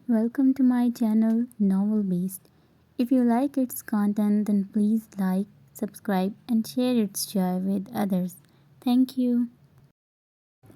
Welcome to my channel Novel Beast. If you like its content, then please like, subscribe, and share its joy with others. Thank you.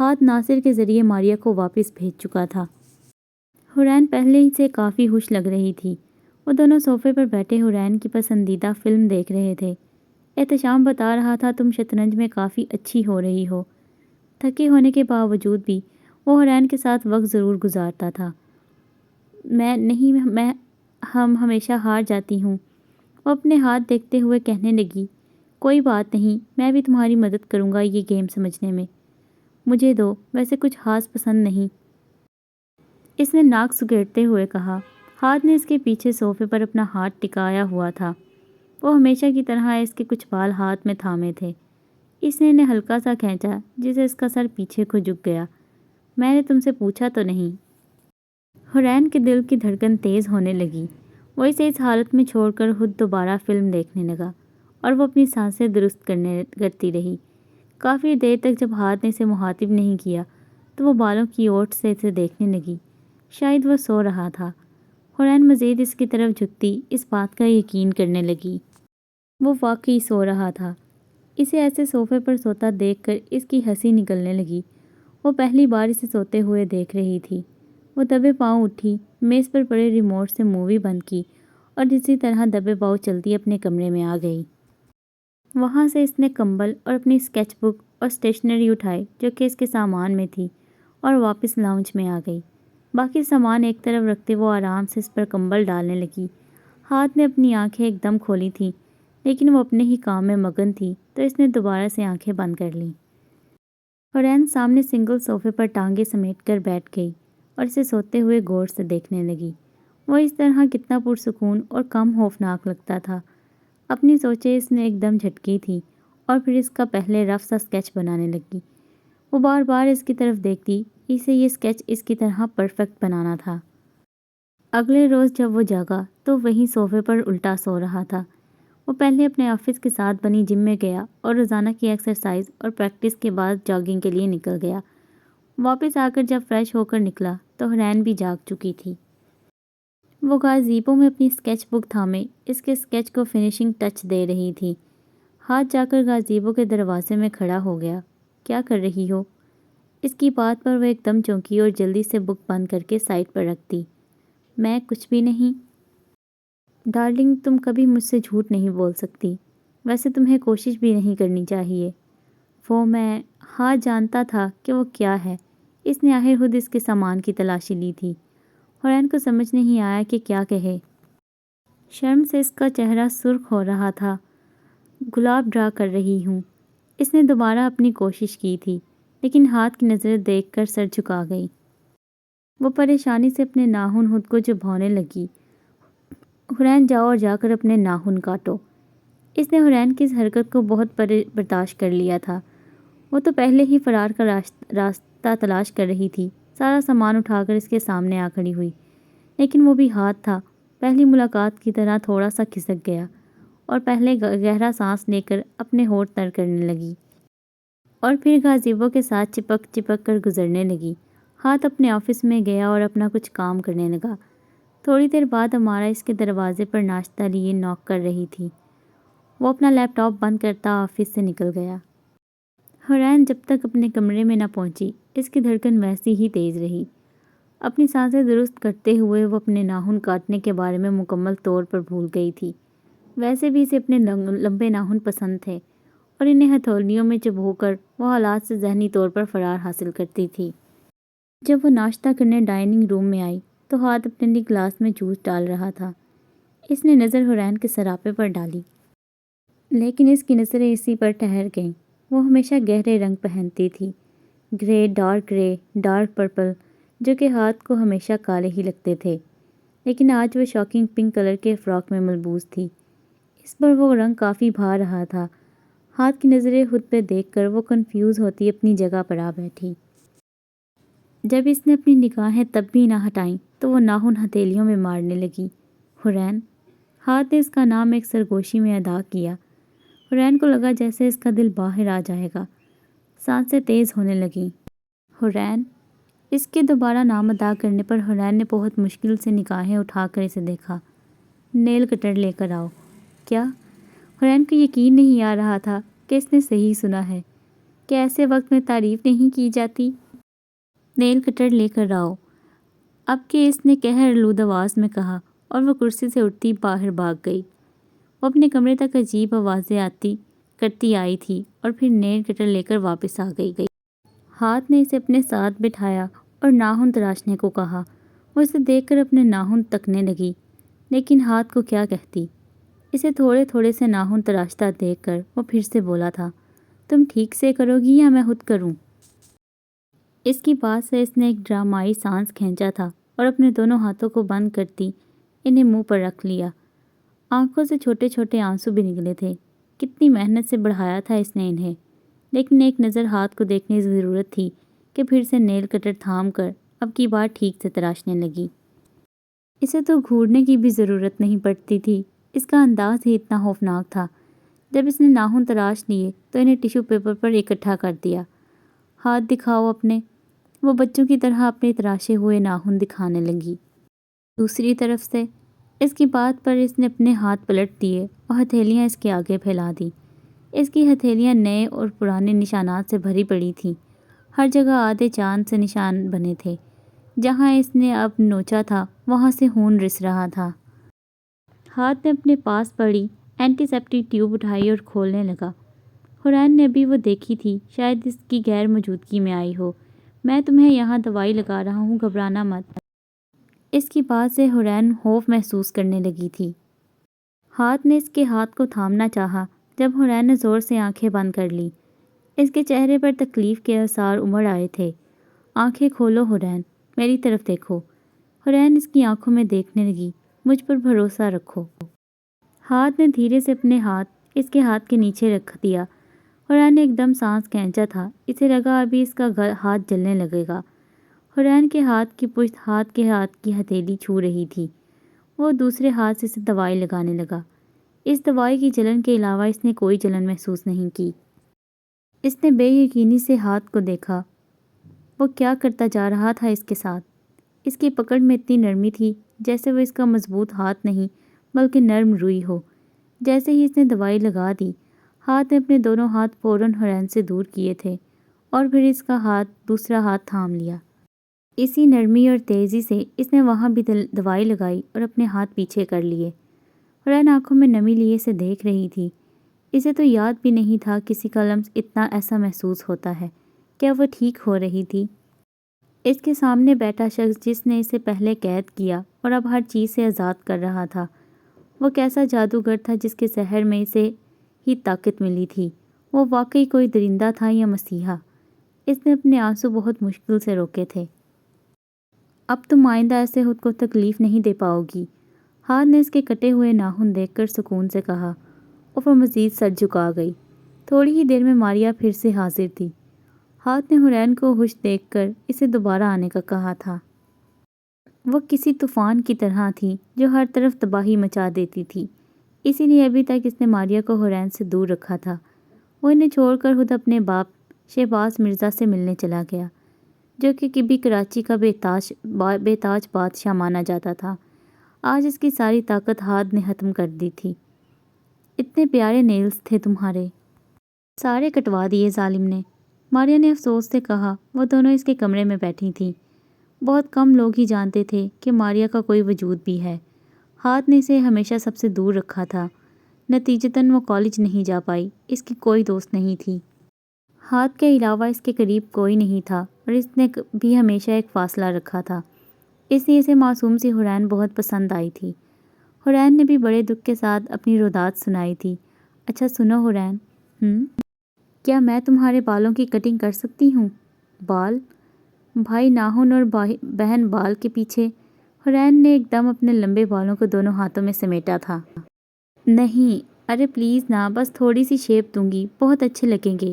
ہاتھ ناصر کے ذریعے ماریہ کو واپس بھیج چکا تھا۔ حورین پہلے ہی سے کافی خوش لگ رہی تھی۔ وہ دونوں صوفے پر بیٹھے حورین کی پسندیدہ فلم دیکھ رہے تھے۔ احتشام بتا رہا تھا تم شطرنج میں کافی اچھی ہو رہی ہو۔ تھکے ہونے کے باوجود بھی وہ حورین کے ساتھ وقت ضرور گزارتا تھا۔ میں ہمیشہ ہار جاتی ہوں۔ وہ اپنے ہاتھ دیکھتے ہوئے کہنے لگی، کوئی بات نہیں، میں بھی تمہاری مدد کروں گا یہ گیم سمجھنے میں۔ مجھے دو، ویسے کچھ خاص پسند نہیں، اس نے ناک سکیڑتے ہوئے کہا۔ ہاتھ نے اس کے پیچھے صوفے پر اپنا ہاتھ ٹکایا ہوا تھا۔ وہ ہمیشہ کی طرح اس کے کچھ بال ہاتھ میں تھامے تھے۔ اس نے انہیں ہلکا سا کھینچا جس سے اس کا سر پیچھے کو جھک گیا۔ میں نے تم سے پوچھا تو نہیں؟ حورین کے دل کی دھڑکن تیز ہونے لگی۔ وہ اسے اس حالت میں چھوڑ کر خود دوبارہ فلم دیکھنے لگا اور وہ اپنی سانسیں درست کرتی رہی۔ کافی دیر تک جب ہاتھ نے اسے مخاطب نہیں کیا تو وہ بالوں کی اوٹ سے اسے دیکھنے لگی۔ شاید وہ سو رہا تھا۔ حورین مزید اس کی طرف جھکتی اس بات کا یقین کرنے لگی۔ وہ واقعی سو رہا تھا۔ اسے ایسے صوفے پر سوتا دیکھ کر اس کی ہنسی نکلنے لگی۔ وہ پہلی بار اسے سوتے ہوئے دیکھ رہی تھی۔ وہ دبے پاؤں اٹھی، میز پر پڑے ریموٹ سے مووی بند کی اور اسی طرح دبے پاؤں چلتی اپنے کمرے میں آ گئی۔ وہاں سے اس نے کمبل اور اپنی اسکیچ بک اور اسٹیشنری اٹھائی جو کہ اس کے سامان میں تھی اور واپس لاؤنج میں آ گئی۔ باقی سامان ایک طرف رکھتے وہ آرام سے اس پر کمبل ڈالنے لگی۔ ہاتھ نے اپنی آنکھیں ایک دم کھولی تھیں لیکن وہ اپنے ہی کام میں مگن تھی تو اس نے دوبارہ سے آنکھیں بند کر لیں۔ حورین سامنے سنگل صوفے پر ٹانگیں سمیٹ کر بیٹھ گئی اور اسے سوتے ہوئے غور سے دیکھنے لگی۔ وہ اس طرح کتنا پرسکون اور کم خوفناک لگتا تھا۔ اپنی سوچیں اس نے ایک دم جھٹکی تھی اور پھر اس کا پہلے رف سا اسکیچ بنانے لگی۔ وہ بار بار اس کی طرف دیکھتی، اسے یہ اسکیچ اس کی طرح پرفیکٹ بنانا تھا۔ اگلے روز جب وہ جاگا تو وہیں صوفے پر الٹا سو رہا تھا۔ وہ پہلے اپنے آفس کے ساتھ بنی جم میں گیا اور روزانہ کی ایکسرسائز اور پریکٹس کے بعد جاگنگ کے لیے نکل گیا۔ واپس آ کر جب فریش ہو کر نکلا تو حورین بھی جاگ چکی تھی۔ وہ گازیبو میں اپنی اسکیچ بک تھامے اس کے اسکیچ کو فنیشنگ ٹچ دے رہی تھی۔ ہاتھ جا کر گازیبو کے دروازے میں کھڑا ہو گیا۔ کیا کر رہی ہو؟ اس کی بات پر وہ ایک دم چونکی اور جلدی سے بک بند کر کے سائڈ پر رکھ دی۔ میں کچھ بھی نہیں۔ ڈارلنگ، تم کبھی مجھ سے جھوٹ نہیں بول سکتی، ویسے تمہیں کوشش بھی نہیں کرنی چاہیے۔ ہاتھ جانتا تھا کہ وہ کیا ہے۔ اس نے آخر خود اس کے سامان کی تلاشی لی تھی۔ حورین کو سمجھ نہیں آیا کہ کیا کہے۔ شرم سے اس کا چہرہ سرخ ہو رہا تھا۔ گلاب ڈرا کر رہی ہوں۔ اس نے دوبارہ اپنی کوشش کی تھی لیکن ہاتھ کی نظریں دیکھ کر سر جھکا گئی۔ وہ پریشانی سے اپنے ناخن خود کو چبھانے لگی۔ حورین، جاؤ اور جا کر اپنے ناخن کاٹو۔ اس نے حورین کی اس حرکت کو بہت برداشت کر لیا تھا۔ وہ تو پہلے ہی فرار کا راستہ تلاش کر رہی تھی۔ سارا سامان اٹھا کر اس کے سامنے آ کھڑی ہوئی لیکن وہ بھی ہاتھ تھا پہلی ملاقات کی طرح تھوڑا سا کھسک گیا اور پہلے گہرا سانس لے کر اپنے ہونٹ تر کرنے لگی اور پھر گازیبو کے ساتھ چپک کر گزرنے لگی۔ ہاتھ اپنے آفس میں گیا اور اپنا کچھ کام کرنے لگا۔ تھوڑی دیر بعد امارا اس کے دروازے پر ناشتہ لیے ناک کر رہی تھی۔ وہ اپنا لیپ ٹاپ بند کرتا آفس سے نکل گیا۔ حورین جب تک اپنے کمرے میں نہ پہنچی اس کی دھڑکن ویسی ہی تیز رہی۔ اپنی سانسیں درست کرتے ہوئے وہ اپنے ناخن کاٹنے کے بارے میں مکمل طور پر بھول گئی تھی۔ ویسے بھی اسے اپنے لمبے ناخن پسند تھے اور انہیں ہتھوڑیوں میں چبھو کر وہ حالات سے ذہنی طور پر فرار حاصل کرتی تھی۔ جب وہ ناشتہ کرنے ڈائننگ روم میں آئی تو ہاتھ اپنے لیے گلاس میں جوس ڈال رہا تھا۔ اس نے نظر حورین کے سراپے پر ڈالی لیکن اس کی نظریں اسی پر ٹھہر گئیں۔ وہ ہمیشہ گہرے رنگ پہنتی تھی، گرے، ڈارک پرپل، جو کہ ہاتھ کو ہمیشہ کالے ہی لگتے تھے، لیکن آج وہ شاکنگ پنک کلر کے فراک میں ملبوس تھی۔ اس پر وہ رنگ کافی بھا رہا تھا۔ ہاتھ کی نظریں خود پہ دیکھ کر وہ کنفیوز ہوتی اپنی جگہ پر آ بیٹھی۔ جب اس نے اپنی نگاہیں تب بھی نہ ہٹائیں تو وہ ناخن ہتھیلیوں میں مارنے لگی۔ حورین! ہاتھ نے اس کا نام ایک سرگوشی میں ادا کیا۔ حورین کو لگا جیسے اس کا دل باہر آ جائے گا۔ سانسیں تیز ہونے لگیں۔ حورین! اس کے دوبارہ نام ادا کرنے پر حورین نے بہت مشکل سے نگاہیں اٹھا کر اسے دیکھا۔ نیل کٹر لے کر آؤ۔ کیا؟ حورین کو یقین نہیں آ رہا تھا کہ اس نے صحیح سنا ہے۔ کہ ایسے وقت میں تعریف نہیں کی جاتی؟ نیل کٹر لے کر آؤ، اب کہ اس نے قہر آلود آواز میں کہا، اور وہ کرسی سے اٹھتی باہر بھاگ گئی۔ وہ اپنے کمرے تک عجیب آوازیں آتی کرتی آئی تھی اور پھر نیل کٹر لے کر واپس آ گئی۔ ہاتھ نے اسے اپنے ساتھ بٹھایا اور ناخن تراشنے کو کہا۔ وہ اسے دیکھ کر اپنے ناخن تکنے لگی، لیکن ہاتھ کو کیا کہتی؟ اسے تھوڑے تھوڑے سے ناخن تراشتا دیکھ کر وہ پھر سے بولا تھا، تم ٹھیک سے کرو گی یا میں خود کروں؟ اس کی بات سے اس نے ایک ڈرامائی سانس کھینچا تھا اور اپنے دونوں ہاتھوں کو بند کرتی انہیں منہ پر رکھ لیا۔ آنکھوں سے چھوٹے چھوٹے آنسو بھی نکلے تھے۔ کتنی محنت سے بڑھایا تھا اس نے انہیں، لیکن ایک نظر ہاتھ کو دیکھنے کی ضرورت تھی کہ پھر سے نیل کٹر تھام کر اب کی بار ٹھیک سے تراشنے لگی۔ اسے تو گھورنے کی بھی ضرورت نہیں پڑتی تھی، اس کا انداز ہی اتنا خوفناک تھا۔ جب اس نے ناخن تراش لیے تو انہیں ٹیشو پیپر پر اکٹھا کر دیا۔ ہاتھ دکھاؤ اپنے، وہ بچوں کی طرح اپنے تراشے ہوئے ناخن دکھانے لگی۔ دوسری طرف سے اس کی بات پر اس نے اپنے ہاتھ پلٹ دیے اور ہتھیلیاں اس کے آگے پھیلا دی۔ اس کی ہتھیلیاں نئے اور پرانے نشانات سے بھری پڑی تھیں۔ ہر جگہ آدھے چاند سے نشان بنے تھے۔ جہاں اس نے اب نوچا تھا وہاں سے خون رس رہا تھا۔ ہاتھ نے اپنے پاس پڑی اینٹی سیپٹک ٹیوب اٹھائی اور کھولنے لگا۔ حورین نے ابھی وہ دیکھی تھی، شاید اس کی غیر موجودگی میں آئی ہو۔ میں تمہیں یہاں دوائی لگا رہا ہوں، گھبرانا مت۔ اس کی بات سے حورین خوف محسوس کرنے لگی تھی۔ ہاتھ نے اس کے ہاتھ کو تھامنا چاہا جب حورین نے زور سے آنکھیں بند کر لی۔ اس کے چہرے پر تکلیف کے آثار ابھر آئے تھے۔ آنکھیں کھولو حورین، میری طرف دیکھو۔ حورین اس کی آنکھوں میں دیکھنے لگی۔ مجھ پر بھروسہ رکھو۔ ہاتھ نے دھیرے سے اپنے ہاتھ اس کے ہاتھ کے نیچے رکھ دیا۔ حورین نے ایک دم سانس کھینچا تھا، اسے لگا ابھی اس کا ہاتھ جلنے لگے گا۔ حورین کے ہاتھ کی پشت ہاتھ کے ہاتھ کی ہتھیلی چھو رہی تھی۔ وہ دوسرے ہاتھ سے اسے دوائی لگانے لگا۔ اس دوائی کی جلن کے علاوہ اس نے کوئی جلن محسوس نہیں کی۔ اس نے بے یقینی سے ہاتھ کو دیکھا۔ وہ کیا کرتا جا رہا تھا اس کے ساتھ؟ اس کی پکڑ میں اتنی نرمی تھی جیسے وہ اس کا مضبوط ہاتھ نہیں بلکہ نرم روئی ہو۔ جیسے ہی اس نے دوائی لگا دی، ہاتھ نے اپنے دونوں ہاتھ فوراً حورین سے دور کیے تھے اور پھر اس کا ہاتھ دوسرا ہاتھ تھام لیا۔ اسی نرمی اور تیزی سے اس نے وہاں بھی دوائی لگائی اور اپنے ہاتھ پیچھے کر لیے۔ حورین آنکھوں میں نمی لیے اسے دیکھ رہی تھی۔ اسے تو یاد بھی نہیں تھا کسی کا لمس اتنا ایسا محسوس ہوتا ہے۔ کیا وہ ٹھیک ہو رہی تھی؟ اس کے سامنے بیٹھا شخص جس نے اسے پہلے قید کیا اور اب ہر چیز سے آزاد کر رہا تھا، وہ کیسا جادوگر تھا جس کے سحر میں اسے ہی طاقت ملی تھی؟ وہ واقعی کوئی درندہ تھا یا مسیحا؟ اس نے اپنے آنسو بہت مشکل سے روکے تھے۔ اب تم آئندہ ایسے خود کو تکلیف نہیں دے پاؤ گی، ہاتھ نے اس کے کٹے ہوئے ناخن دیکھ کر سکون سے کہا، اور وہ مزید سر جھکا گئی۔ تھوڑی ہی دیر میں ماریا پھر سے حاضر تھی۔ ہاتھ نے حورین کو ہوش دیکھ کر اسے دوبارہ آنے کا کہا تھا۔ وہ کسی طوفان کی طرح تھی جو ہر طرف تباہی مچا دیتی تھی، اسی لیے ابھی تک اس نے ماریا کو حورین سے دور رکھا تھا۔ وہ انہیں چھوڑ کر خود اپنے باپ شہباز مرزا سے ملنے چلا گیا، جو کہ کبھی کراچی کا بے تاج بادشاہ مانا جاتا تھا۔ آج اس کی ساری طاقت ہاتھ نے ختم کر دی تھی۔ اتنے پیارے نیلز تھے تمہارے، سارے کٹوا دیے ظالم نے، ماریا نے افسوس سے کہا۔ وہ دونوں اس کے کمرے میں بیٹھی تھیں۔ بہت کم لوگ ہی جانتے تھے کہ ماریا کا کوئی وجود بھی ہے۔ ہاتھ نے اسے ہمیشہ سب سے دور رکھا تھا۔ نتیجتاً وہ کالج نہیں جا پائی، اس کی کوئی دوست نہیں تھی۔ ہاتھ کے علاوہ اس کے قریب کوئی نہیں تھا اور اس نے بھی ہمیشہ ایک فاصلہ رکھا تھا، اس لیے اسے معصوم سی حورین بہت پسند آئی تھی۔ حورین نے بھی بڑے دکھ کے ساتھ اپنی رودات سنائی تھی۔ اچھا سنو حورین، کیا میں تمہارے بالوں کی کٹنگ کر سکتی ہوں؟ بال؟ بھائی ناخن اور بہن بال کے پیچھے۔ حورین نے ایک دم اپنے لمبے بالوں کو دونوں ہاتھوں میں سمیٹا تھا۔ نہیں، ارے پلیز نا، بس تھوڑی سی شیپ دوں گی، بہت اچھے لگیں گے۔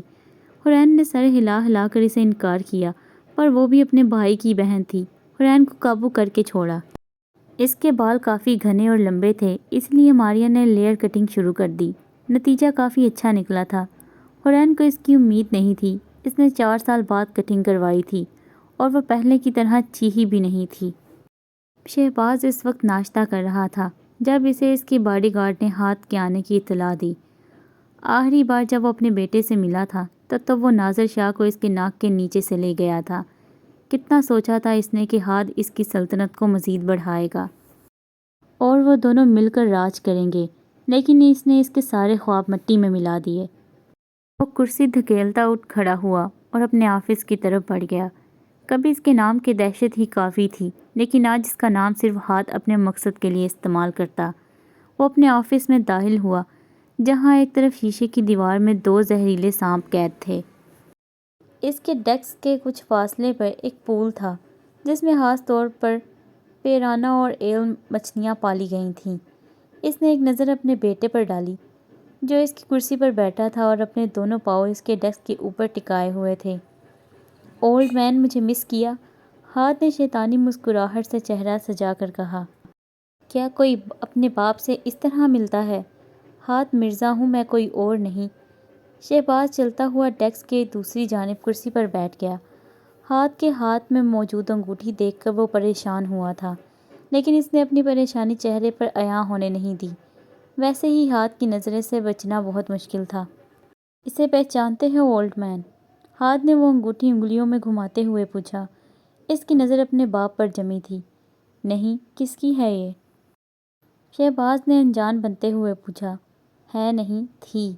حورین نے سر ہلا ہلا کر اسے انکار کیا، پر وہ بھی اپنے بھائی کی بہن تھی۔ حورین کو قابو کر کے چھوڑا۔ اس کے بال کافی گھنے اور لمبے تھے، اس لیے ماریا نے لیئر کٹنگ شروع کر دی۔ نتیجہ کافی اچھا نکلا تھا۔ حورین کو اس کی امید نہیں تھی۔ اس نے 4 سال بعد کٹنگ کروائی تھی اور وہ پہلے کی طرح چیخی بھی نہیں تھی۔ شہباز اس وقت ناشتہ کر رہا تھا جب اسے اس کے باڈی گارڈ نے ہاتھ کے آنے کی اطلاع دی۔ آخری بار جب وہ اپنے بیٹے سے ملا تھا تب وہ ناظر شاہ کو اس کے ناک کے نیچے سے لے گیا تھا۔ کتنا سوچا تھا اس نے کہ ہاتھ اس کی سلطنت کو مزید بڑھائے گا اور وہ دونوں مل کر راج کریں گے، لیکن اس نے اس کے سارے خواب مٹی میں ملا دیے۔ وہ کرسی دھکیلتا اٹھ کھڑا ہوا اور اپنے آفس کی طرف بڑھ گیا۔ کبھی اس کے نام کی دہشت ہی کافی تھی، لیکن آج اس کا نام صرف ہاتھ اپنے مقصد کے لیے استعمال کرتا۔ وہ اپنے آفس میں داخل ہوا، جہاں ایک طرف شیشے کی دیوار میں 2 زہریلے سانپ قید تھے۔ اس کے ڈیسک کے کچھ فاصلے پر ایک پول تھا، جس میں خاص طور پر پیرانا اور ایل مچھلیاں پالی گئی تھیں۔ اس نے ایک نظر اپنے بیٹے پر ڈالی، جو اس کی کرسی پر بیٹھا تھا اور اپنے دونوں پاؤں اس کے ڈیسک کے اوپر ٹکائے ہوئے تھے۔ اولڈ مین مجھے مس کیا؟ ہاتھ نے شیطانی مسکراہٹ سے چہرہ سجا کر کہا۔ کیا کوئی اپنے باپ سے اس طرح ملتا ہے؟ ہاتھ مرزا ہوں میں، کوئی اور نہیں۔ شہباز چلتا ہوا ڈیسک کے دوسری جانب کرسی پر بیٹھ گیا۔ ہاتھ کے ہاتھ میں موجود انگوٹھی دیکھ کر وہ پریشان ہوا تھا، لیکن اس نے اپنی پریشانی چہرے پر عیاں ہونے نہیں دی۔ ویسے ہی ہاتھ کی نظریں سے بچنا بہت مشکل تھا۔ اسے پہچانتے ہیں اولڈ مین؟ ہاتھ نے وہ انگوٹھی انگلیوں میں گھماتے ہوئے پوچھا۔ اس کی نظر اپنے باپ پر جمی تھی۔ نہیں، کس کی ہے یہ؟ شہباز نے انجان بنتے ہوئے پوچھا۔ ہے نہیں، تھی۔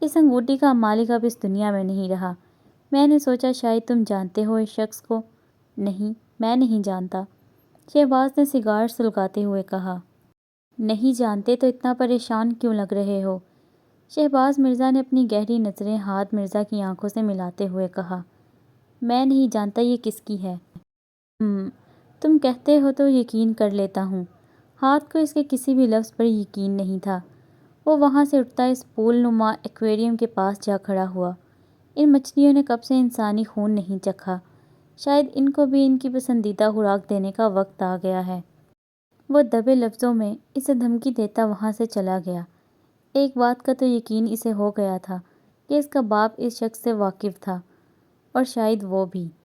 اس انگوٹھی کا مالک اب اس دنیا میں نہیں رہا۔ میں نے سوچا شاید تم جانتے ہو اس شخص کو۔ نہیں، میں نہیں جانتا، شہباز نے سگار سلگاتے ہوئے کہا۔ نہیں جانتے تو اتنا پریشان کیوں لگ رہے ہو؟ شہباز مرزا نے اپنی گہری نظریں ہاتھ مرزا کی آنکھوں سے ملاتے ہوئے کہا۔ میں نہیں جانتا یہ کس کی ہے۔ تم کہتے ہو تو یقین کر لیتا ہوں۔ ہاتھ کو اس کے کسی بھی لفظ پر یقین نہیں تھا۔ وہ وہاں سے اٹھتا اس پول نما ایکویریم کے پاس جا کھڑا ہوا۔ ان مچھلیوں نے کب سے انسانی خون نہیں چکھا، شاید ان کو بھی ان کی پسندیدہ خوراک دینے کا وقت آ گیا ہے۔ وہ دبے لفظوں میں اسے دھمکی دیتا وہاں سے چلا گیا۔ ایک بات کا تو یقین اسے ہو گیا تھا کہ اس کا باپ اس شخص سے واقف تھا، اور شاید وہ بھی۔